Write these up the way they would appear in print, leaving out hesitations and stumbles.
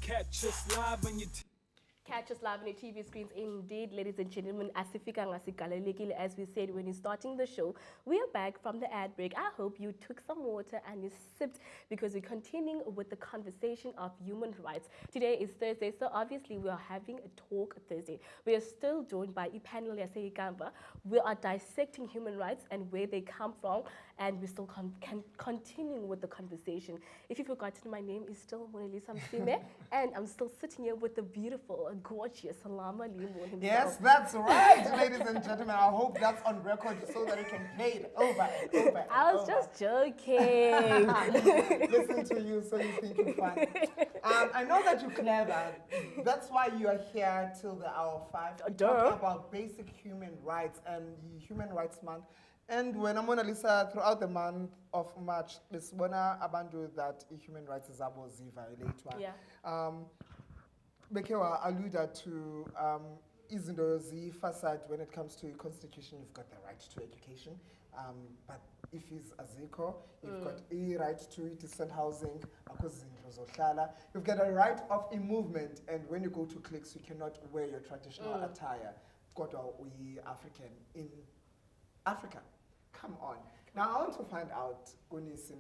Catch us live on your Catch us live on your TV screens. Indeed, ladies and gentlemen, as we said when you're starting the show, we are back from the ad break. I hope you took some water and you sipped because we're continuing with the conversation of human rights. Today is Thursday, so obviously we are having a talk Thursday. We are still joined by Ipanel Yaseikamba. We are dissecting human rights and where they come from, and we still continuing with the conversation. If you've forgotten, my name is still Monelisa Msime, and I'm still sitting here with the beautiful, gorgeous Salama Limo himself. Yes, that's right, ladies and gentlemen. I hope that's on record so that we can play it over and over and I was over. just joking. Listen to you so you think you're fun. I know that you're clever. That's why you are here till the hour 5. Talking about basic human rights and Human Rights Month. And when I'm Mona Lisa, throughout the month of March, this wana abandu that human rights is abo ziviolated. Yeah. Bekewa alluded to izinto facade. When it comes to constitution, you've got the right to education. But if it's aziko, you've got a right to decent housing. You've got a right of movement, and when you go to cliques, you cannot wear your traditional attire. We African in Africa. Come on. Now I want to find out, Gunis,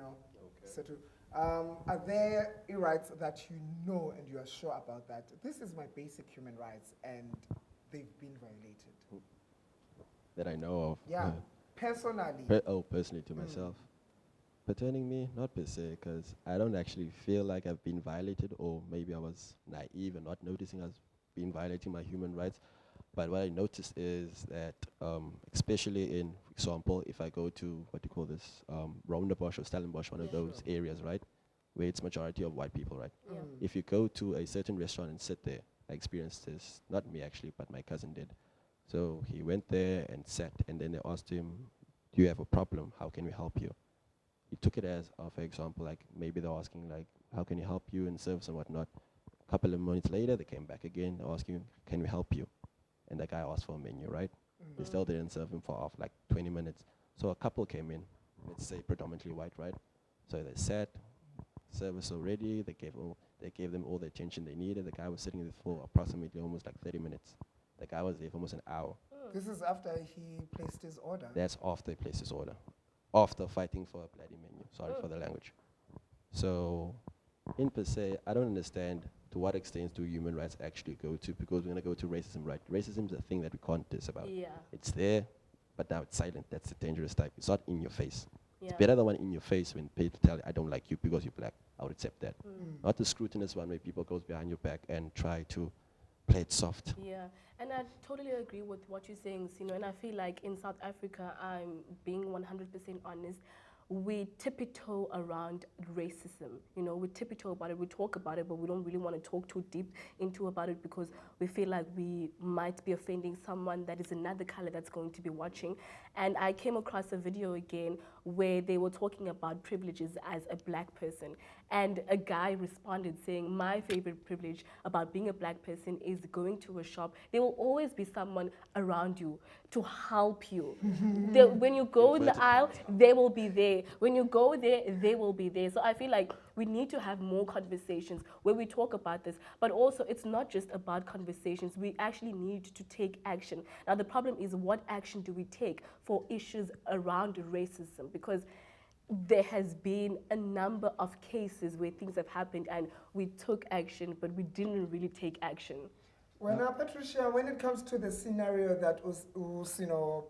are there rights that you know and you are sure about that this is my basic human rights and they've been violated? That I know of? Yeah, personally. Personally to myself. Pertaining me, not per se, because I don't actually feel like I've been violated, or maybe I was naive and not noticing I was being violating my human rights. But what I noticed is that, especially in, for example, if I go to, Rondebosch or Stellenbosch, one of those areas, right, where it's majority of white people, right? Yeah. If you go to a certain restaurant and sit there, I experienced this, not me actually, but my cousin did. So he went there and sat, and then they asked him, do you have a problem? How can we help you? He took it as, for example, like maybe they're asking, like, how can you help you in service and whatnot? A couple of minutes later, they came back again, asking, can we help you? And the guy asked for a menu, right? They still didn't serve him for like 20 minutes. So a couple came in, let's say predominantly white, right? So they sat, service already, they gave them all the attention they needed. The guy was sitting there for approximately almost like 30 minutes. The guy was there for almost an hour. This is after he placed his order? That's after he placed his order. After fighting for a bloody menu. Sorry for the language. So, in per se, I don't understand to what extent do human rights actually go to, because we're going to go to racism, right? Racism is a thing that we can't disavow. Yeah. It's there, but now it's silent. That's the dangerous type. It's not in your face. Yeah. It's better than one in your face when people tell you, I don't like you because you're black. I would accept that. Not the scrutinous one where people goes behind your back and try to play it soft. Yeah, and I totally agree with what you're saying, and I feel like in South Africa, I'm being 100% honest, we tiptoe around racism. We tiptoe about it, we talk about it, but we don't really want to talk too deep into about it because we feel like we might be offending someone that is another color that's going to be watching. And I came across a video again where they were talking about privileges as a black person. And a guy responded saying, my favorite privilege about being a black person is going to a shop. There will always be someone around you to help you. When you go in the aisle, they will be there. When you go there, they will be there. So I feel like we need to have more conversations where we talk about this. But also, it's not just about conversations. We actually need to take action. Now, the problem is, what action do we take for issues around racism? Because there has been a number of cases where things have happened and we took action, but we didn't really take action. Well, Patricia, when it comes to the scenario that was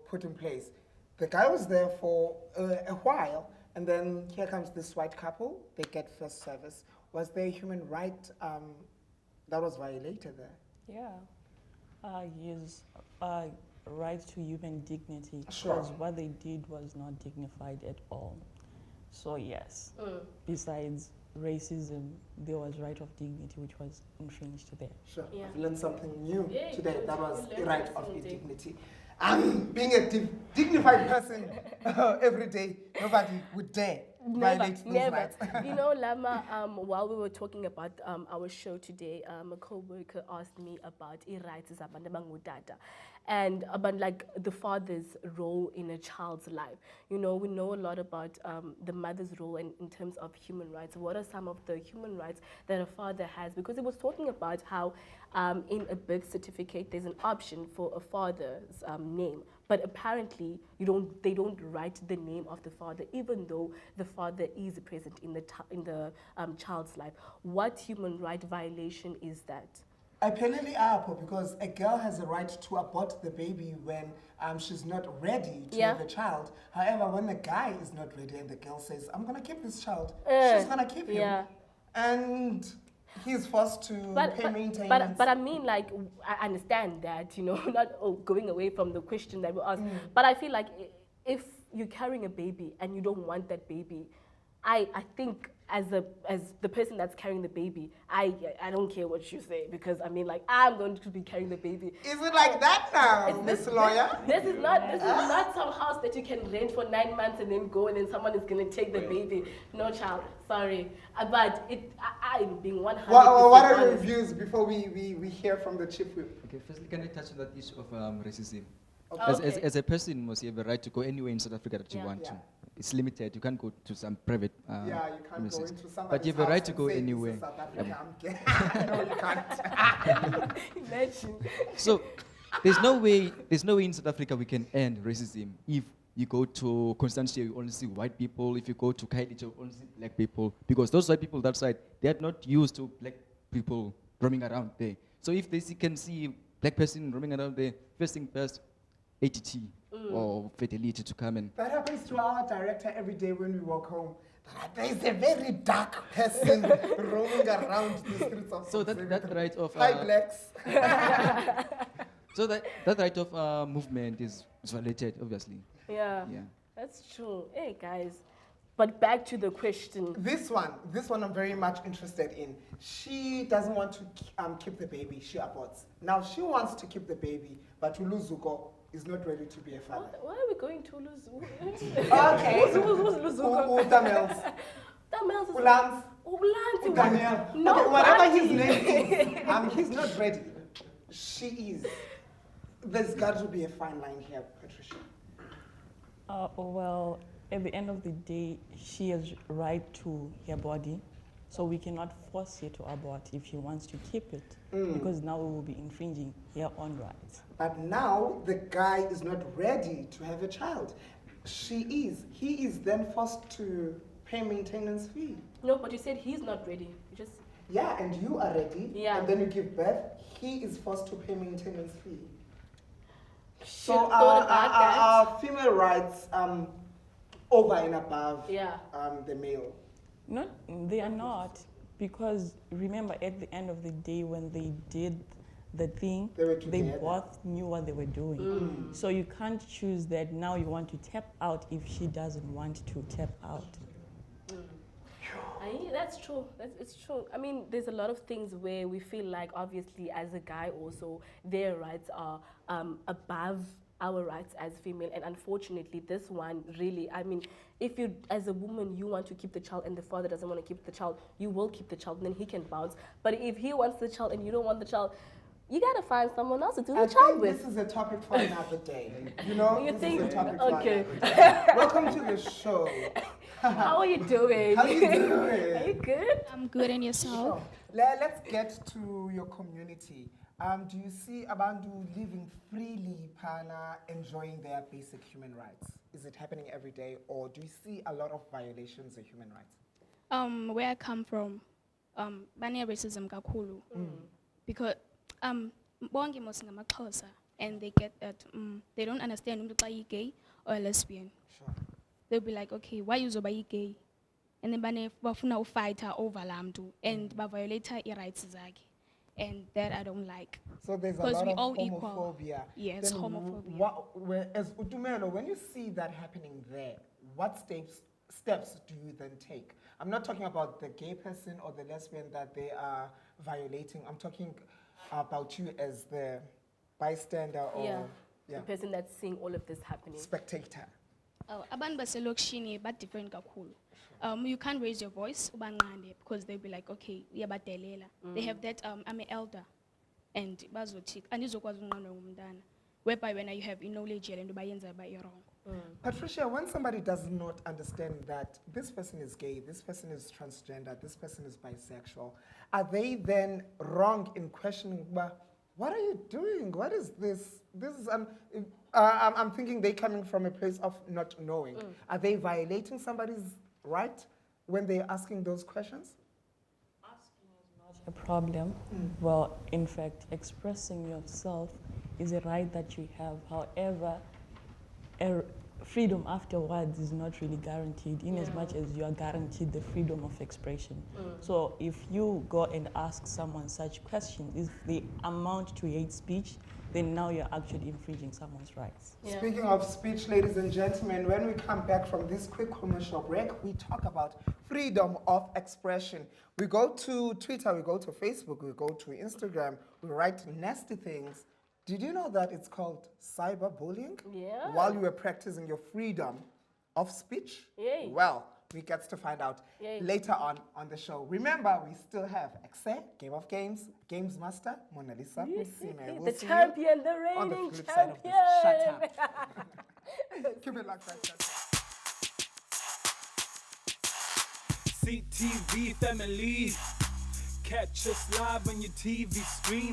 put in place, the guy was there for a while, and then here comes this white couple. They get first service. Was there a human right that was violated there? Yeah, his right to human dignity. Sure. Because what they did was not dignified at all. So yes, besides racism, there was right of dignity which was infringed there. Sure, Yeah. I've learned something new today. That was you a right learned of something. dignity. Being a dignified person every day, nobody would dare violate those never. rights. You know, Lama, while we were talking about our show today, a co-worker asked me about rights and about like the father's role in a child's life. You know, we know a lot about the mother's role in terms of human rights. What are some of the human rights that a father has? Because it was talking about how in a birth certificate there's an option for a father's name, but apparently they don't write the name of the father, even though the father is present in the child's life. What human right violation is that? Apparently, Apple, because a girl has a right to abort the baby when she's not ready to have a child. However, when the guy is not ready and the girl says, I'm going to keep this child, she's going to keep him. And he's forced to pay maintenance. But I mean, like, I understand that, you know, not going away from the question that we asked. But I feel like if you're carrying a baby and you don't want that baby, I think as the person that's carrying the baby, I don't care what you say, because I mean, like, I'm going to be carrying the baby. Is it like that now, Miss Lawyer? This is not some house that you can rent for 9 months and then go and then someone is going to take the baby. No, child, sorry. But I'm being 100%. What are your views before we hear from the chief whip? Okay, firstly, can I touch on that issue of racism? Okay. As a person, must you have a right to go anywhere in South Africa that you want to. It's limited. You can't go to some private you can't premises. go into somebody's But you have a right house to and go say, anywhere. "This is South Africa." No, you can't. Imagine. So there's no way in South Africa we can end racism. If you go to Constantia, you only see white people. If you go to Kaidich, you only see black people. Because those white people that side, they are not used to black people roaming around there. So if they can see black person roaming around there, first thing first, ATT or fidelity to come in. That happens to our director every day when we walk home. There is a very dark person roaming around the streets of So that right of Hi, blacks. so that right of movement is violated, obviously. Yeah, Yeah. that's true. Hey, guys. But back to the question. This one I'm very much interested in. She doesn't want to keep the baby. She aborts. Now she wants to keep the baby, but Uluzuko is not ready to be a father. Why are we going to lose? Okay. Who's Luzuko? Tamils. Tamils is Ulans. Ulans. Daniel. No, Okay, whatever his Auntie. name is, he's not ready. She is. There's got to be a fine line here, Patricia. Well, at the end of the day, she has right to her body, so we cannot force her to abort if she wants to keep it, because now we will be infringing her own rights. But now the guy is not ready to have a child. She is. He is then forced to pay maintenance fee. No, but you said he's not ready. You just Yeah, and you are ready. Yeah. And then you give birth. He is forced to pay maintenance fee. So thought about that. our female rights over and above Yeah. the male. No, they are not, because remember, at the end of the day, when they did the thing, They were they together. both knew what they were doing. So you can't choose that now you want to tap out if she doesn't want to tap out. That's true. It's true. I mean, there's a lot of things where we feel like, obviously, as a guy also, their rights are above our rights as female. And unfortunately, this one really, I mean, if you, as a woman, you want to keep the child and the father doesn't want to keep the child, you will keep the child and then he can bounce. But if he wants the child and you don't want the child, you got to find someone else to do I the child think with. this is a topic for another day. You know, You this think? is a topic Okay. for another day. Welcome to the show. How are you doing? How you doing? Are you good? I'm good, and yourself? Let's get to your community. Do you see Abantu living freely, Pana, enjoying their basic human rights? Is it happening every day, or do you see a lot of violations of human rights? Where I come from, bane racism kakhulu. Because bonke mos ngamaXhosa, and they get that they don't understand umuntu xa yi-gay or a lesbian. Sure. They'll be like, okay, why uzoba yi-gay? And then bane bafuna ufighter over laa mntu and baviolate i-rights zakhe. And that I don't like. So there's a Because lot we of all equal. homophobia. Yes, Then homophobia. as Utumelo, when you see that happening there, what steps do you then take? I'm not talking about the gay person or the lesbian that they are violating. I'm talking about you as the bystander or The person that's seeing all of this happening. spectator. Abantu baselokishini but different kakhulu. You can't raise your voice ubanqande because they'll be like, okay, uyabadelela. They have that I'm an elder, and bazothi andizokwazi ukunqandwa ngumntana. Whereby when you have knowledge and bayenza ba wrong. Patricia, when somebody does not understand that this person is gay, this person is transgender, this person is bisexual, are they then wrong in questioning, what are you doing? What is this? This is, I'm thinking they're coming from a place of not knowing. Are they violating somebody's right when they're asking those questions? Asking is not a problem. Well, in fact, expressing yourself is a right that you have. However, freedom afterwards is not really guaranteed in as much as you are guaranteed the freedom of expression. So if you go and ask someone such questions, if they amount to hate speech, then now you're actually infringing someone's rights. Yeah. Speaking of speech, ladies and gentlemen, when we come back from this quick commercial break, we talk about freedom of expression. We go to Twitter, we go to Facebook, we go to Instagram, we write nasty things. Did you know that it's called cyberbullying? Yeah. While you were practicing your freedom of speech? Yay. Well, we get to find out Yay. later on the show. Remember, we still have Ekse, Game of Games, Games Master, Mona Lisa, Msime. We'll The see you champion, the on the reigning flip side of champion. this. Shut up. Keep it like that. CTV family. Catch us live on your TV screen.